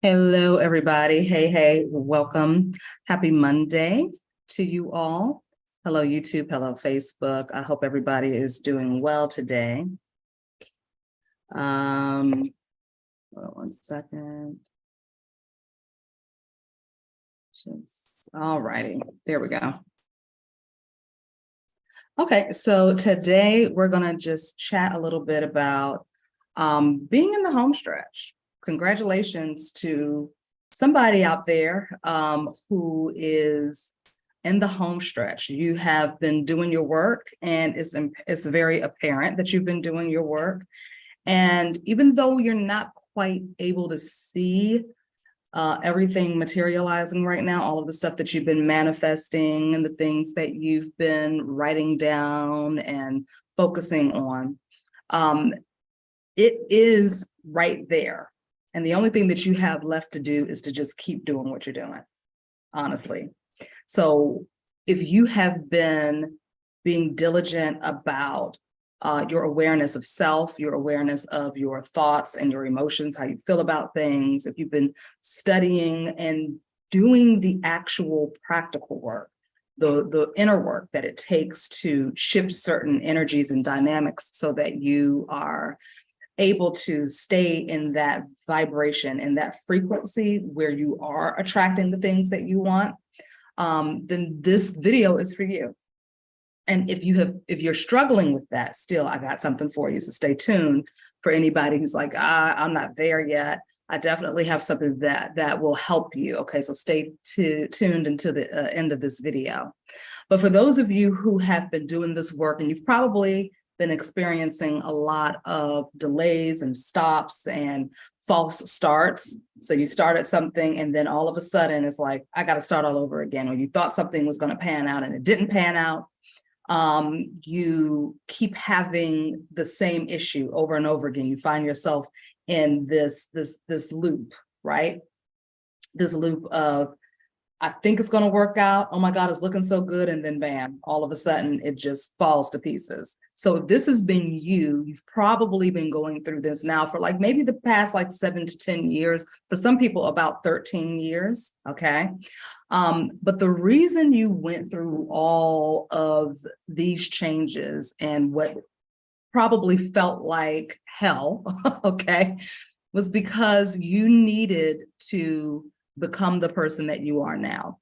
Hello, everybody. Hey, welcome. Happy Monday to you all. Hello, YouTube. Hello, Facebook. I hope everybody is doing well today. Hold on one second. All righty, there we go. Okay, so today we're going to just chat a little bit about being in the home stretch. Congratulations to somebody out there who is in the home stretch. You have been doing your work, and it's very apparent that you've been doing your work. And even though you're not quite able to see everything materializing right now, all of the stuff that you've been manifesting and the things that you've been writing down and focusing on, it is right there. And the only thing that you have left to do is to just keep doing what you're doing, honestly. So if you have been being diligent about your awareness of self, your awareness of your thoughts and your emotions, how you feel about things, if you've been studying and doing the actual practical work, the inner work that it takes to shift certain energies and dynamics so that you are able to stay in that vibration and that frequency where you are attracting the things that you want, then this video is for you. And if you're struggling with that still, I got something for you. So stay tuned for anybody who's like, I'm not there yet. I definitely have something that will help you. Okay, so stay tuned until the end of this video. But for those of you who have been doing this work, and you've probably been experiencing a lot of delays and stops and false starts. So you started something and then all of a sudden it's like, I got to start all over again. Or you thought something was going to pan out and it didn't pan out. You keep having the same issue over and over again. You find yourself in this loop, right? This loop of, I think it's going to work out. Oh my God, it's looking so good. And then bam, all of a sudden it just falls to pieces. So if this has been you've probably been going through this now for like maybe the past like 7 to 10 years, for some people about 13 years. Okay. But the reason you went through all of these changes and what probably felt like hell, okay, was because you needed to become the person that you are now.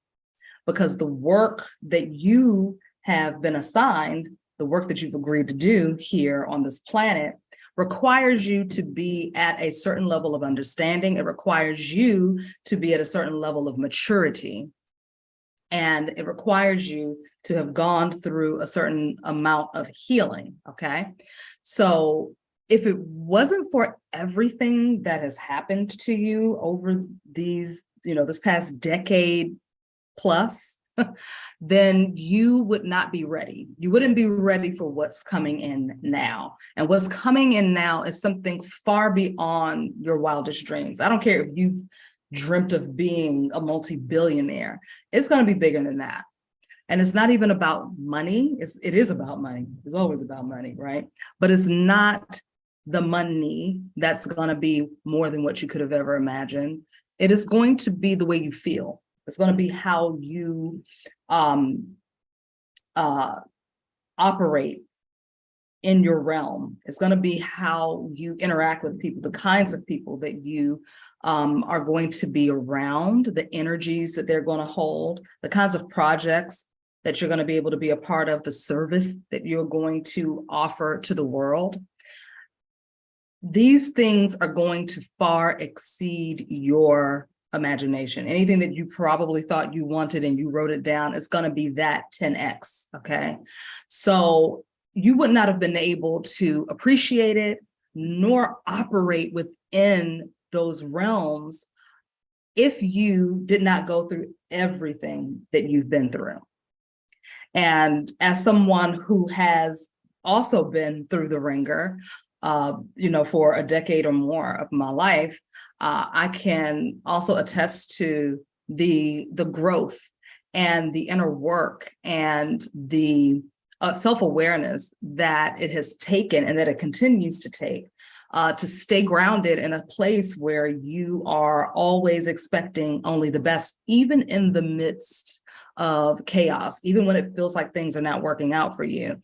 Because the work that you have been assigned, the work that you've agreed to do here on this planet, requires you to be at a certain level of understanding. It requires you to be at a certain level of maturity. And it requires you to have gone through a certain amount of healing, okay? So if it wasn't for everything that has happened to you over these, this past decade plus, then you would not be ready. You wouldn't be ready for what's coming in now. And what's coming in now is something far beyond your wildest dreams. I don't care if you've dreamt of being a multi-billionaire. It's going to be bigger than that. And it's not even about money. It is about money. It's always about money, right? But it's not the money that's going to be more than what you could have ever imagined. It is going to be the way you feel. It's going to be how you operate in your realm. It's going to be how you interact with people, the kinds of people that you are going to be around, the energies that they're going to hold, the kinds of projects that you're going to be able to be a part of, the service that you're going to offer to the world. These things are going to far exceed your imagination. Anything that you probably thought you wanted and you wrote it down, it's going to be that 10x, okay? So you would not have been able to appreciate it nor operate within those realms if you did not go through everything that you've been through. And as someone who has also been through the ringer, for a decade or more of my life, I can also attest to the growth and the inner work and the self-awareness that it has taken and that it continues to take to stay grounded in a place where you are always expecting only the best, even in the midst of chaos, even when it feels like things are not working out for you.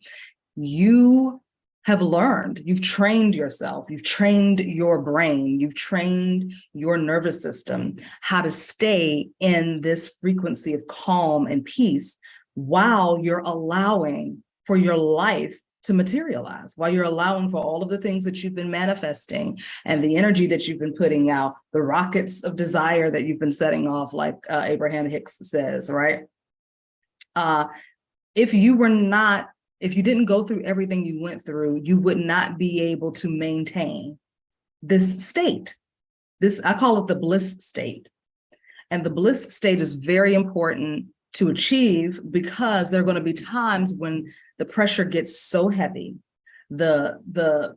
You have learned, you've trained yourself, you've trained your brain, you've trained your nervous system how to stay in this frequency of calm and peace while you're allowing for your life to materialize, while you're allowing for all of the things that you've been manifesting and the energy that you've been putting out, the rockets of desire that you've been setting off, like Abraham Hicks says, right? If you didn't go through everything you went through, you would not be able to maintain this state. I call it the bliss state. And the bliss state is very important to achieve because there are going to be times when the pressure gets so heavy, the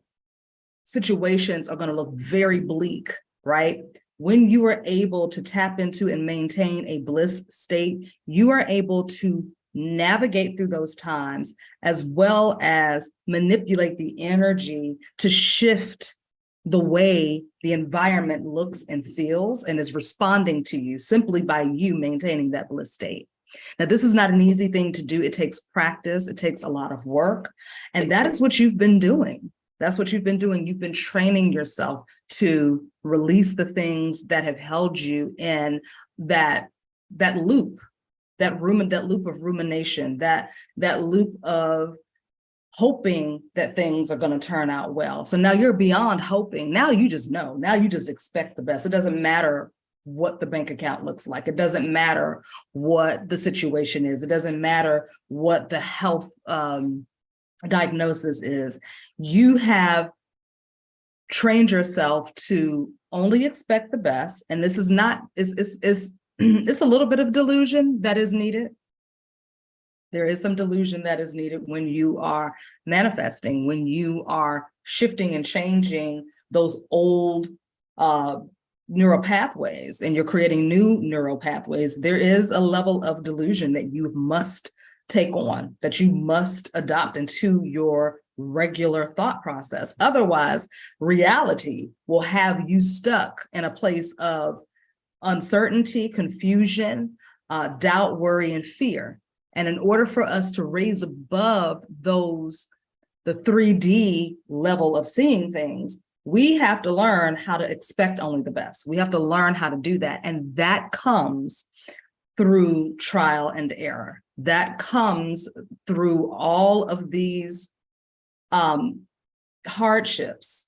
situations are going to look very bleak, right? When you are able to tap into and maintain a bliss state, you are able to navigate through those times, as well as manipulate the energy to shift the way the environment looks and feels and is responding to you simply by you maintaining that bliss state. Now, this is not an easy thing to do. It takes practice. It takes a lot of work. And that is what you've been doing. That's what you've been doing. You've been training yourself to release the things that have held you in that loop. That loop of rumination, that loop of hoping that things are going to turn out well. So now you're beyond hoping. Now you just know. Now you just expect the best. It doesn't matter what the bank account looks like. It doesn't matter what the situation is. It doesn't matter what the health diagnosis is. You have trained yourself to only expect the best. And this is not, it's a little bit of delusion that is needed. There is some delusion that is needed when you are manifesting, when you are shifting and changing those old neural pathways and you're creating new neural pathways. There is a level of delusion that you must take on, that you must adopt into your regular thought process. Otherwise, reality will have you stuck in a place of uncertainty, confusion, doubt, worry, and fear. And in order for us to raise above the 3D level of seeing things, we have to learn how to expect only the best. We have to learn how to do that. And that comes through trial and error. That comes through all of these hardships,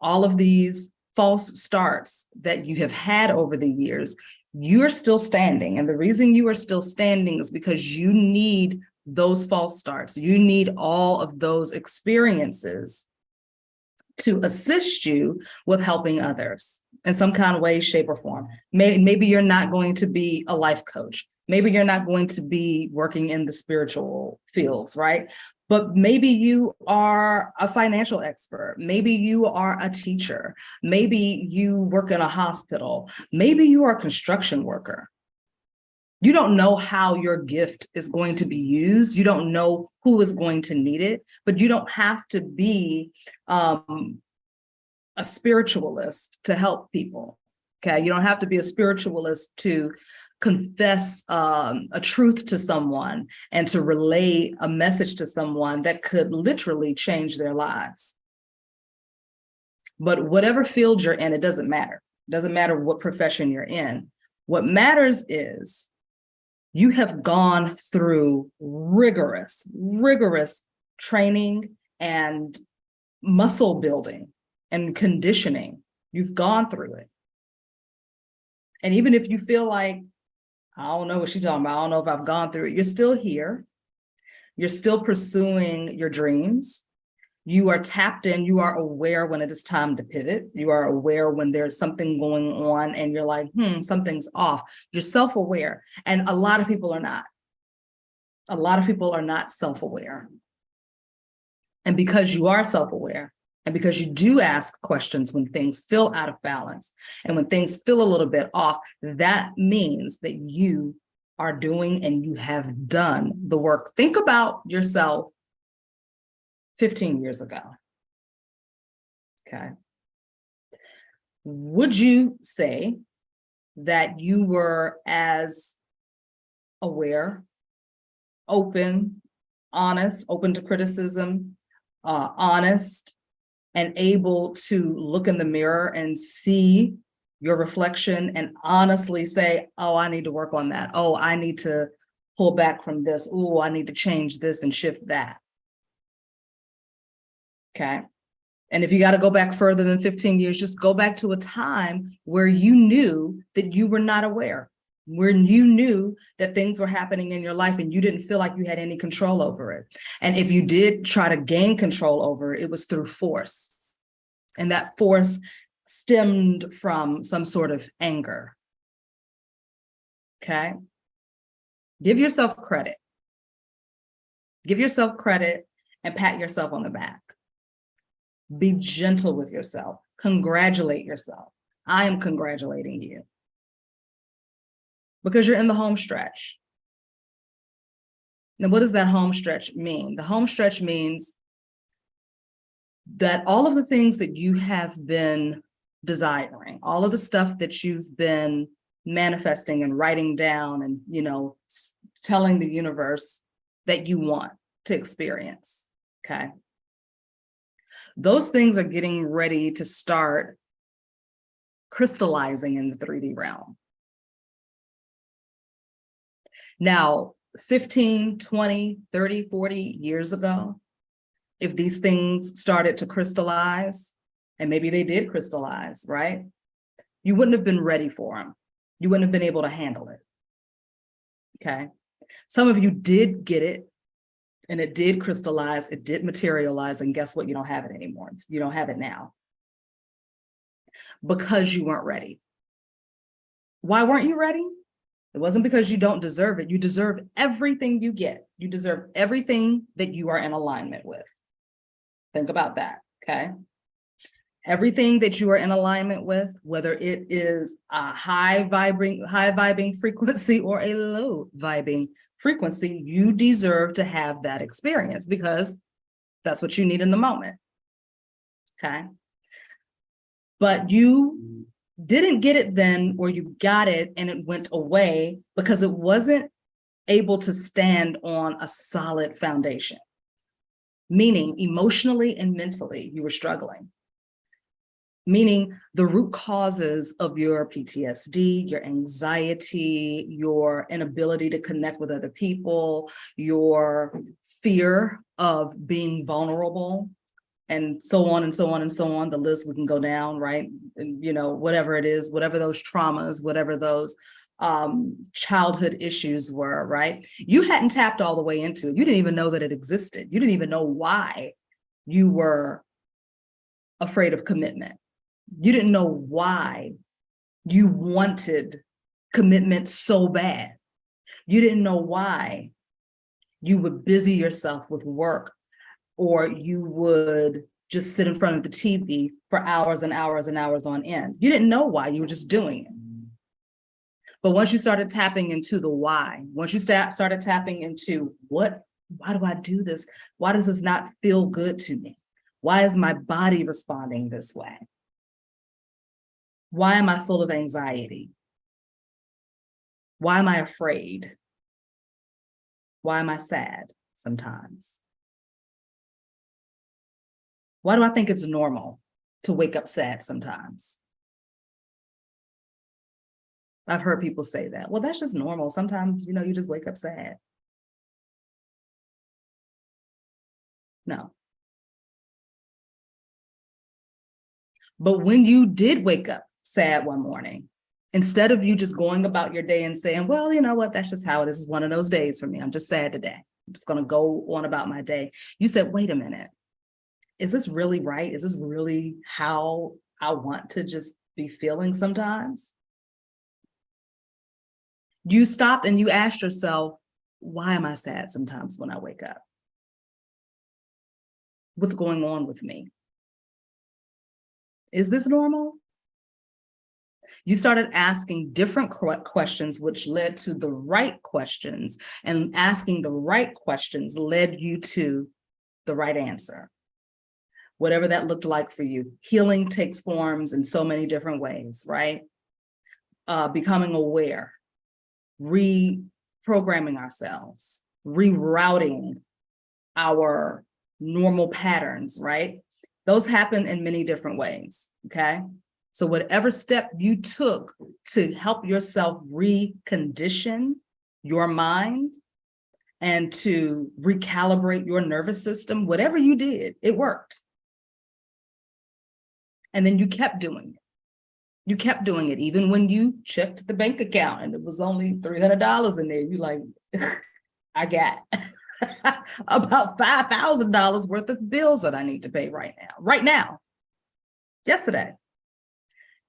all of these false starts that you have had over the years. You are still standing. And the reason you are still standing is because you need those false starts. You need all of those experiences to assist you with helping others in some kind of way, shape, or form. Maybe you're not going to be a life coach. Maybe you're not going to be working in the spiritual fields, right? But maybe you are a financial expert. Maybe you are a teacher. Maybe you work in a hospital. Maybe you are a construction worker. You don't know how your gift is going to be used. You don't know who is going to need it, but you don't have to be a spiritualist to help people. Okay, you don't have to be a spiritualist to confess a truth to someone and to relay a message to someone that could literally change their lives. But whatever field you're in, it doesn't matter. It doesn't matter what profession you're in. What matters is you have gone through rigorous training and muscle building and conditioning. You've gone through it. And even if you feel like, I don't know what she's talking about, I don't know if I've gone through it, you're still here. You're still pursuing your dreams. You are tapped in, you are aware when it is time to pivot. You are aware when there's something going on and you're like, something's off. You're self-aware. And a lot of people are not. A lot of people are not self-aware. And because you are self-aware, and because you do ask questions when things feel out of balance and when things feel a little bit off, that means that you are doing and you have done the work. Think about yourself 15 years ago. Okay. would you say that you were as aware, open, honest, open to criticism, honest, and able to look in the mirror and see your reflection and honestly say, oh, I need to work on that. Oh, I need to pull back from this. Oh, I need to change this and shift that. Okay. And if you got to go back further than 15 years, just go back to a time where you knew that you were not aware, where you knew that things were happening in your life and you didn't feel like you had any control over it. And if you did try to gain control over it, it was through force. And that force stemmed from some sort of anger. Okay. Give yourself credit. Give yourself credit and pat yourself on the back. Be gentle with yourself. Congratulate yourself. I am congratulating you because you're in the home stretch. Now, what does that home stretch mean? The home stretch means that all of the things that you have been desiring, all of the stuff that you've been manifesting and writing down and, telling the universe that you want to experience, okay? Those things are getting ready to start crystallizing in the 3D realm. Now, 15, 20, 30, 40 years ago, if these things started to crystallize, and maybe they did crystallize, right? You wouldn't have been ready for them. You wouldn't have been able to handle it, okay? Some of you did get it, and it did crystallize, it did materialize, and guess what? You don't have it anymore. You don't have it now because you weren't ready. Why weren't you ready? It wasn't because you don't deserve it. You deserve everything you get. You deserve everything that you are in alignment with. Think about that, okay? Everything that you are in alignment with, whether it is a high vibing frequency or a low vibing frequency, you deserve to have that experience because that's what you need in the moment, okay? But you didn't get it then, or you got it and it went away because it wasn't able to stand on a solid foundation, meaning emotionally and mentally you were struggling. Meaning the root causes of your PTSD, your anxiety, your inability to connect with other people, your fear of being vulnerable, and so on and so on and so on. The list we can go down, right? And, whatever it is, whatever those traumas, whatever those childhood issues were, right? You hadn't tapped all the way into it. You didn't even know that it existed. You didn't even know why you were afraid of commitment. You didn't know why you wanted commitment so bad. You didn't know why you would busy yourself with work, or you would just sit in front of the TV for hours and hours and hours on end. You didn't know why, you were just doing it. But once you started tapping into the why, once you started tapping into why do I do this? Why does this not feel good to me? Why is my body responding this way? Why am I full of anxiety? Why am I afraid? Why am I sad sometimes? Why do I think it's normal to wake up sad sometimes? I've heard people say that. Well, that's just normal. Sometimes, you just wake up sad. No. But when you did wake up sad one morning, instead of you just going about your day and saying, well, you know what, that's just how it is. It's one of those days for me. I'm just sad today. I'm just going to go on about my day. You said, wait a minute. Is this really right? Is this really how I want to just be feeling sometimes? You stopped and you asked yourself, why am I sad sometimes when I wake up? What's going on with me? Is this normal? You started asking different questions, which led to the right questions, and asking the right questions led you to the right answer. whatever that looked like for you. Healing takes forms in so many different ways, right? Becoming aware, reprogramming ourselves, rerouting our normal patterns, right? Those happen in many different ways, okay? So whatever step you took to help yourself recondition your mind and to recalibrate your nervous system, whatever you did, it worked. And then you kept doing it. You kept doing it, even when you checked the bank account and it was only $300 in there. You like, I got about $5,000 worth of bills that I need to pay right now, yesterday.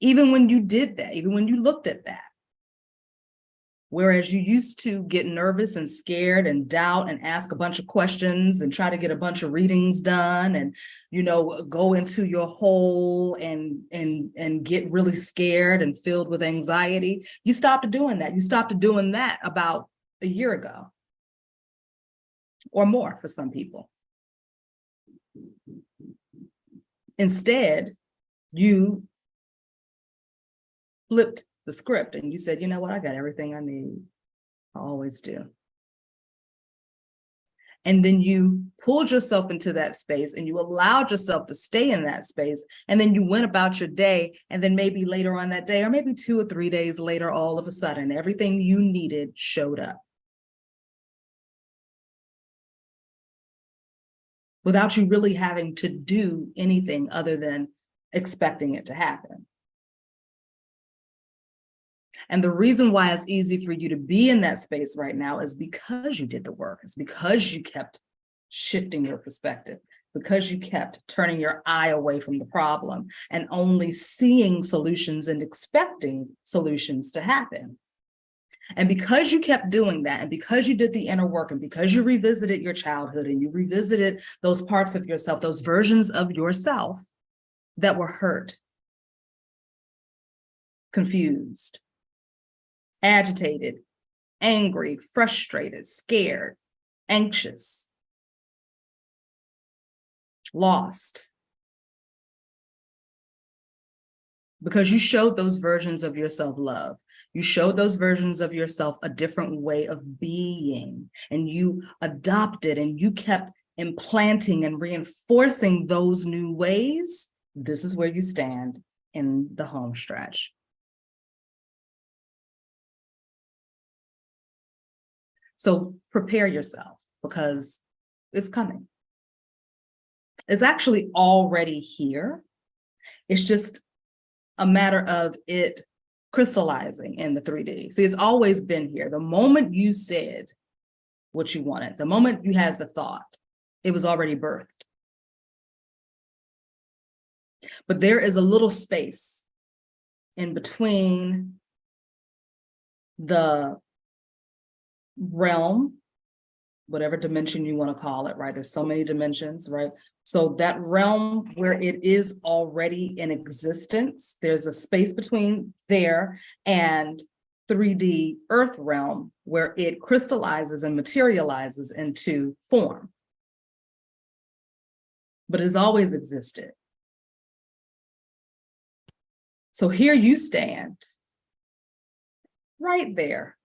Even when you did that, even when you looked at that, whereas you used to get nervous and scared and doubt and ask a bunch of questions and try to get a bunch of readings done and, you know, go into your hole and get really scared and filled with anxiety, you stopped doing that. You stopped doing that about a year ago or more for some people. Instead, you flipped the script and you said, you know what, I got everything I need. I always do. And then you pulled yourself into that space and you allowed yourself to stay in that space. And then you went about your day. And then maybe later on that day, or maybe 2 or 3 days later, all of a sudden, everything you needed showed up. Without you really having to do anything other than expecting it to happen. And the reason why it's easy for you to be in that space right now is because you did the work. It's because you kept shifting your perspective, because you kept turning your eye away from the problem and only seeing solutions and expecting solutions to happen. And because you kept doing that, and because you did the inner work, and because you revisited your childhood and you revisited those parts of yourself, those versions of yourself that were hurt, confused, agitated, angry, frustrated, scared, anxious, lost. Because you showed those versions of yourself love. You showed those versions of yourself a different way of being, and you adopted and you kept implanting and reinforcing those new ways. This is where you stand in the home stretch. So prepare yourself, because it's coming. It's actually already here. It's just a matter of it crystallizing in the 3D. See, it's always been here. The moment you said what you wanted, the moment you had the thought, it was already birthed. But there is a little space in between the realm, whatever dimension you want to call it, right? There's so many dimensions, right? So that realm where it is already in existence, there's a space between there and 3D earth realm where it crystallizes and materializes into form. But it's always existed. So here you stand, right there.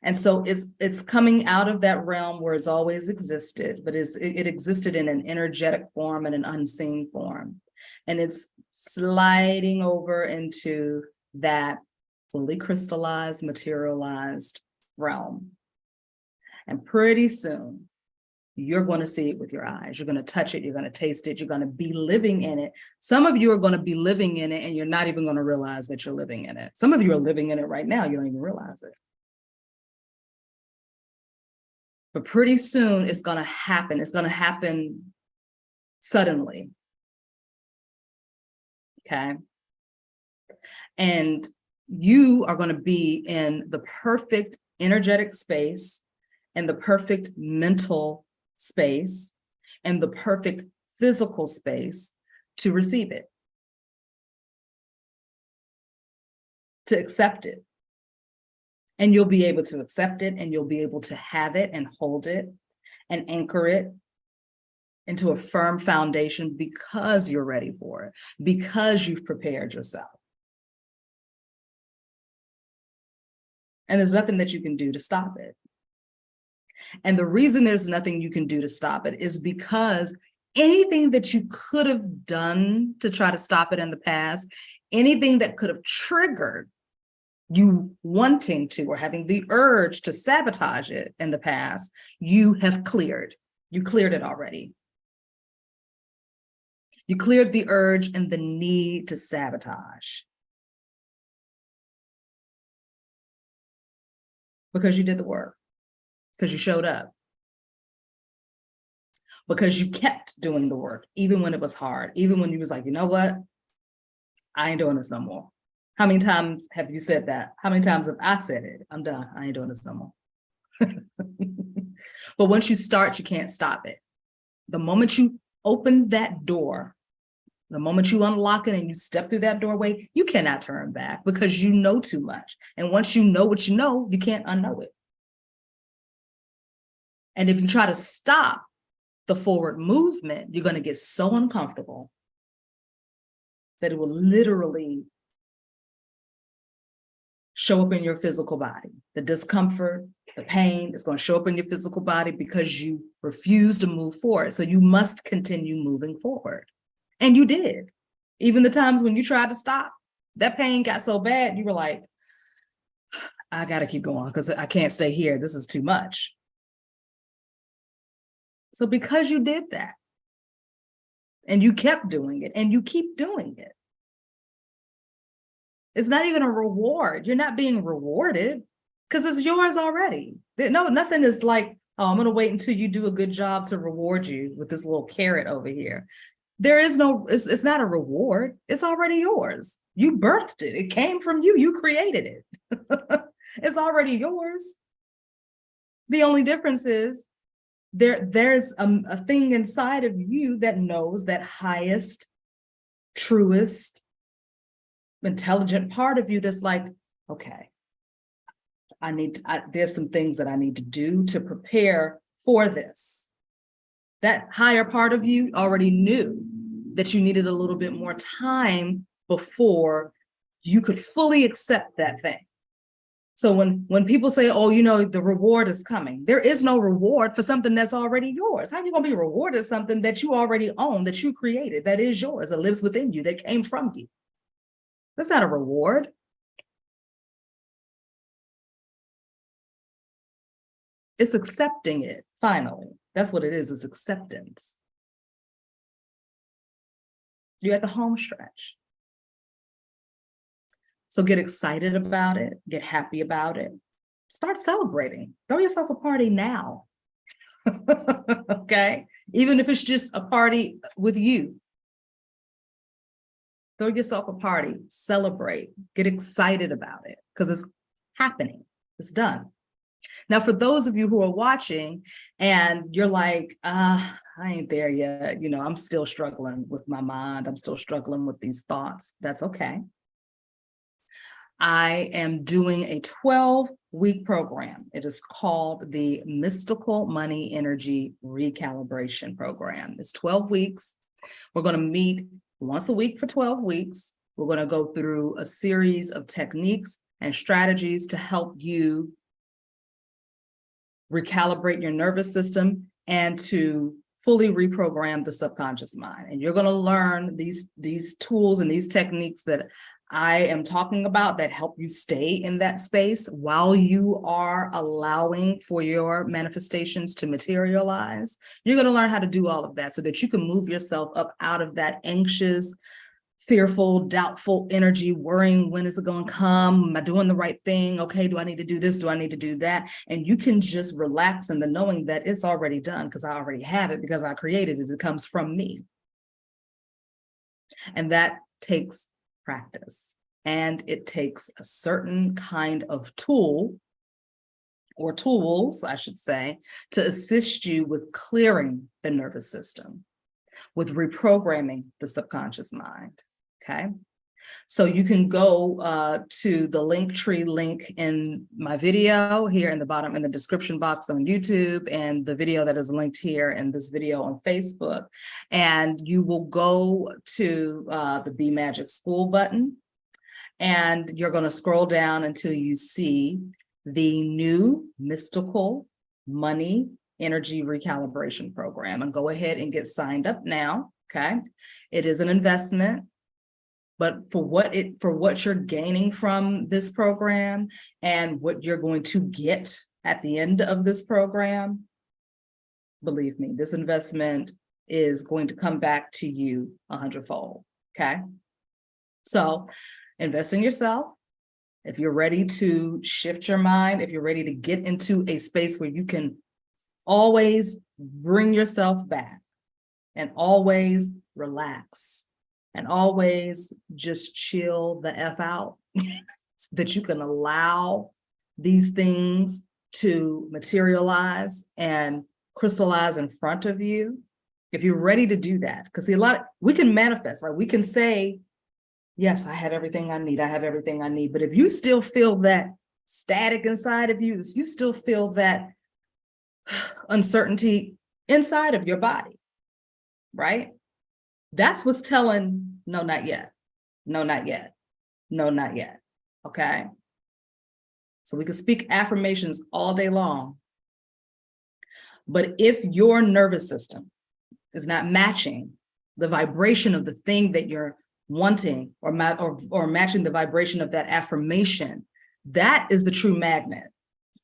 And so it's coming out of that realm where it's always existed, but it existed in an energetic form and an unseen form. And it's sliding over into that fully crystallized, materialized realm. And pretty soon, you're going to see it with your eyes. You're going to touch it. You're going to taste it. You're going to be living in it. Some of you are going to be living in it and you're not even going to realize that you're living in it. Some of you are living in it right now. You don't even realize it. But pretty soon it's going to happen. It's going to happen suddenly. Okay. And you are going to be in the perfect energetic space and the perfect mental space and the perfect physical space to receive it, to accept it. And you'll be able to accept it and you'll be able to have it and hold it and anchor it into a firm foundation because you're ready for it, because you've prepared yourself. And there's nothing that you can do to stop it. And the reason there's nothing you can do to stop it is because anything that you could have done to try to stop it in the past, anything that could have triggered you wanting to or having the urge to sabotage it in the past, you have cleared. You cleared it already. You cleared the urge and the need to sabotage. Because you did the work. Because you showed up. Because you kept doing the work, even when it was hard, even when you was like, you know what? I ain't doing this no more. How many times have you said that? How many times have I said it? I'm done. I ain't doing this no more. But once you start, you can't stop it. The moment you open that door, the moment you unlock it and you step through that doorway, you cannot turn back because you know too much. And once you know what you know, you can't unknow it. And if you try to stop the forward movement, you're going to get so uncomfortable that it will literally show up in your physical body. The discomfort, the pain is going to show up in your physical body because you refuse to move forward. So you must continue moving forward. And you did. Even the times when you tried to stop, that pain got so bad, you were like, I got to keep going because I can't stay here. This is too much. So because you did that, and you kept doing it, and you keep doing it, it's not even a reward. You're not being rewarded because it's yours already. No, nothing is like, oh, I'm going to wait until you do a good job to reward you with this little carrot over here. There is no, it's not a reward. It's already yours. You birthed it. It came from you. You created it. It's already yours. The only difference is there's a thing inside of you that knows that highest, truest, intelligent part of you that's like, okay, there's some things that I need to do to prepare for this. That higher part of you already knew that you needed a little bit more time before you could fully accept that thing. So when people say, oh, you know, the reward is coming, there is no reward for something that's already yours. How are you going to be rewarded something that you already own, that you created, that is yours, that lives within you, that came from you? That's not a reward. It's accepting it, finally. That's what it is, it's acceptance. You're at the home stretch. So get excited about it, get happy about it, start celebrating. Throw yourself a party now. Okay? Even if it's just a party with you. Throw yourself a party, celebrate, get excited about it because it's happening, it's done. Now, for those of you who are watching and you're like, I ain't there yet, you know, I'm still struggling with my mind, I'm still struggling with these thoughts, that's okay. I am doing a 12-week program. It is called the Mystical Money Energy Recalibration Program. It's 12 weeks. We're going to meet once a week for 12 weeks. We're going to go through a series of techniques and strategies to help you recalibrate your nervous system and to fully reprogram the subconscious mind. And you're going to learn these tools and these techniques that I am talking about that help you stay in that space while you are allowing for your manifestations to materialize. You're going to learn how to do all of that so that you can move yourself up out of that anxious, fearful, doubtful energy, worrying, when is it going to come? Am I doing the right thing? Okay, do I need to do this? Do I need to do that? And you can just relax in the knowing that it's already done because I already have it, because I created it. It comes from me. And that takes practice. And it takes a certain kind of tool, or tools, I should say, to assist you with clearing the nervous system, with reprogramming the subconscious mind. Okay. So you can go to the Linktree link in my video here in the bottom in the description box on YouTube, and the video that is linked here in this video on Facebook. And you will go to the Be Magic School button, and you're going to scroll down until you see the new mystical money energy recalibration program, and go ahead and get signed up now. Okay. It is an investment, but for what you're gaining from this program and what you're going to get at the end of this program, believe me, this investment is going to come back to you 100-fold. Okay. So invest in yourself. If you're ready to shift your mind, if you're ready to get into a space where you can always bring yourself back and always relax and always just chill the F out, so that you can allow these things to materialize and crystallize in front of you. If you're ready to do that, because we can manifest, right? We can say, yes, I have everything I need. I have everything I need. But if you still feel that static inside of you, if you still feel that uncertainty inside of your body, right? That's what's telling, no, not yet. No, not yet. No, not yet. Okay. So we can speak affirmations all day long. But if your nervous system is not matching the vibration of the thing that you're wanting, or matching the vibration of that affirmation, that is the true magnet.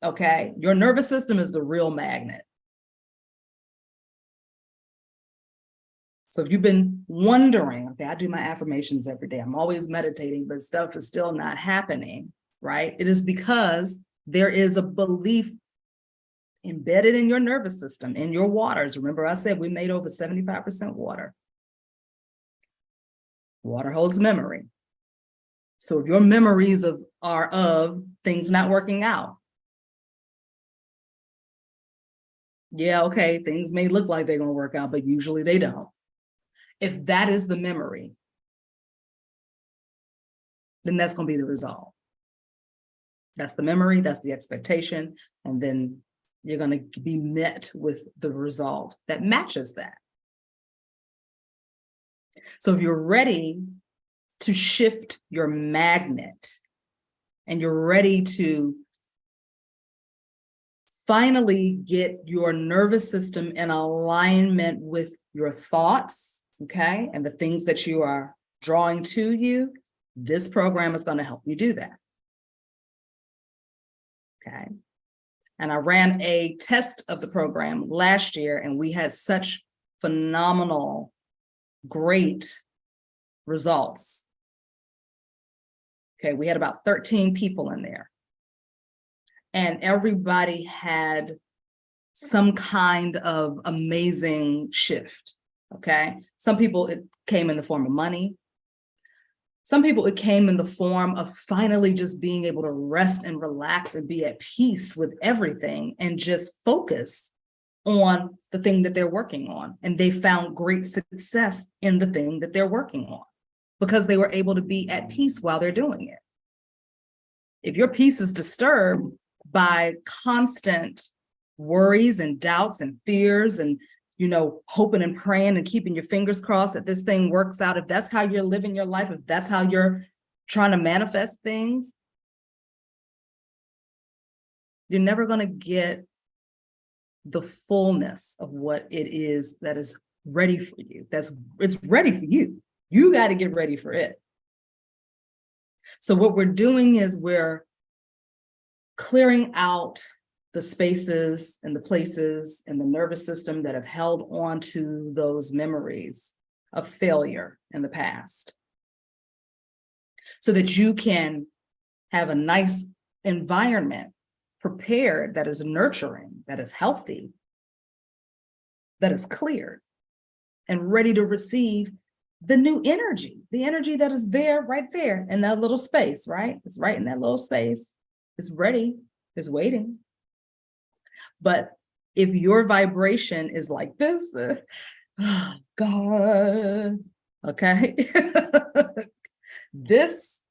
Okay. Your nervous system is the real magnet. So if you've been wondering, okay, I do my affirmations every day, I'm always meditating, but stuff is still not happening, right? It is because there is a belief embedded in your nervous system, in your waters. Remember, I said we made over 75% water. Water holds memory. So if your memories are of things not working out, yeah, okay, things may look like they're going to work out, but usually they don't. If that is the memory, then that's going to be the result. That's the memory, that's the expectation, and then you're going to be met with the result that matches that. So if you're ready to shift your magnet and you're ready to finally get your nervous system in alignment with your thoughts, okay, and the things that you are drawing to you, this program is going to help you do that. Okay. And I ran a test of the program last year, and we had such phenomenal, great results. Okay, we had about 13 people in there, and everybody had some kind of amazing shift. Okay, some people, it came in the form of money. Some people, it came in the form of finally just being able to rest and relax and be at peace with everything and just focus on the thing that they're working on. And they found great success in the thing that they're working on because they were able to be at peace while they're doing it. If your peace is disturbed by constant worries and doubts and fears and, you know, hoping and praying and keeping your fingers crossed that this thing works out, if that's how you're living your life, if that's how you're trying to manifest things, you're never going to get the fullness of what it is that is ready for you. It's ready for you. You got to get ready for it. So what we're doing is we're clearing out the spaces and the places in the nervous system that have held on to those memories of failure in the past, so that you can have a nice environment prepared that is nurturing, that is healthy, that is clear and ready to receive the new energy, the energy that is there, right there in that little space, right? It's right in that little space. It's ready, it's waiting. But if your vibration is like this, oh God, okay, This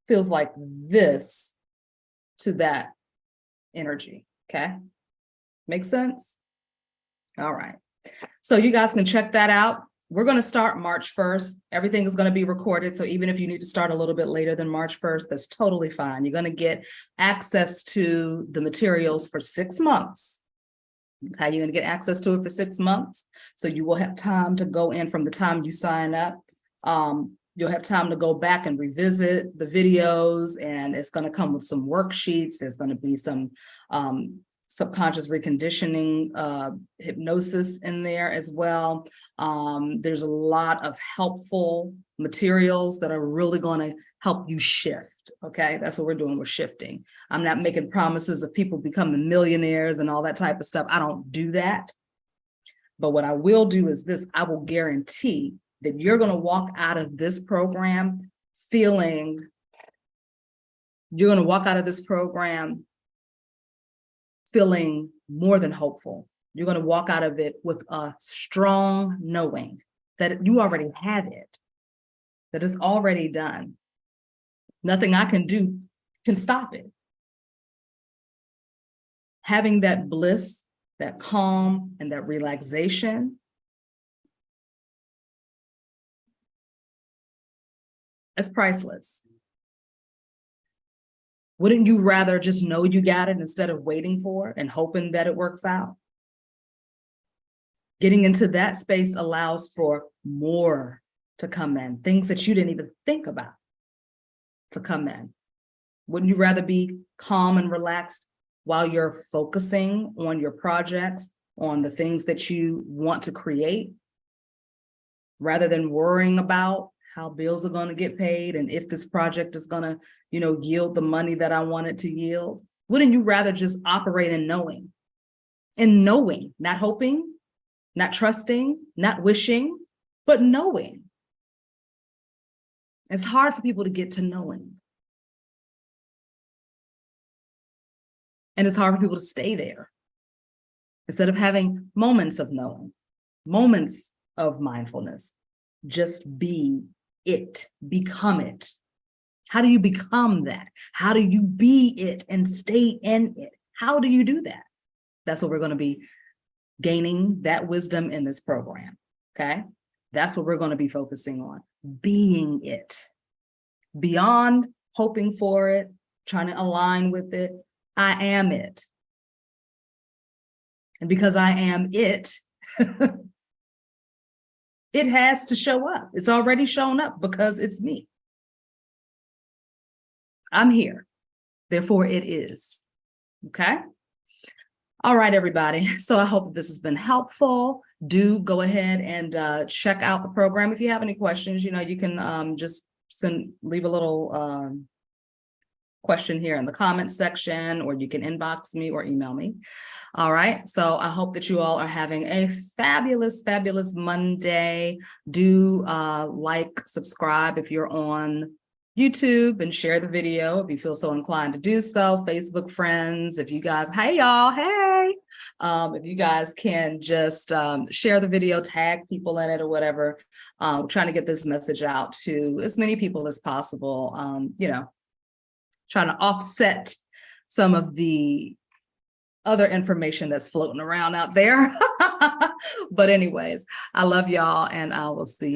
feels like this to that energy. Okay. Make sense? All right. So you guys can check that out. We're going to start March 1st. Everything is going to be recorded. So even if you need to start a little bit later than March 1st, that's totally fine. You're going to get access to the materials for 6 months. Okay, you're going to get access to it for 6 months. So you will have time to go in from the time you sign up. You'll have time to go back and revisit the videos, and it's going to come with some worksheets. There's going to be some subconscious reconditioning, hypnosis in there as well. There's a lot of helpful materials that are really going to help you shift. Okay, that's what we're doing. We're shifting. I'm not making promises of people becoming millionaires and all that type of stuff. I don't do that. But what I will do is this: I will guarantee that you're going to walk out of this program feeling, you're going to walk out of this program feeling more than hopeful. You're going to walk out of it with a strong knowing that you already have it, that it's already done. Nothing I can do can stop it. Having that bliss, that calm, and that relaxation, it's priceless. Wouldn't you rather just know you got it instead of waiting for it and hoping that it works out? Getting into that space allows for more to come in, things that you didn't even think about to come in. Wouldn't you rather be calm and relaxed while you're focusing on your projects, on the things that you want to create, rather than worrying about how bills are going to get paid and if this project is going to, yield the money that I want it to yield? Wouldn't you rather just operate in knowing, not hoping, not trusting, not wishing, but knowing? It's hard for people to get to knowing. And it's hard for people to stay there. Instead of having moments of knowing, moments of mindfulness, just be it, become it. How do you become that? How do you be it and stay in it? How do you do that? That's what we're going to be gaining, that wisdom in this program. Okay. That's what we're going to be focusing on, being it, beyond hoping for it, trying to align with it. I am it. And because I am it, it has to show up. It's already shown up because it's me. I'm here. Therefore, it is. Okay. All right, everybody. So I hope this has been helpful. Do go ahead and check out the program. If you have any questions, you can just leave a little question here in the comments section, or you can inbox me or email me. All right. So I hope that you all are having a fabulous, fabulous Monday. Do subscribe if you're on YouTube, and share the video if you feel so inclined to do so. Facebook friends, if you guys, hey y'all, hey. If you guys can just share the video, tag people in it or whatever. Trying to get this message out to as many people as possible. Trying to offset some of the other information that's floating around out there. But anyways, I love y'all, and I will see you.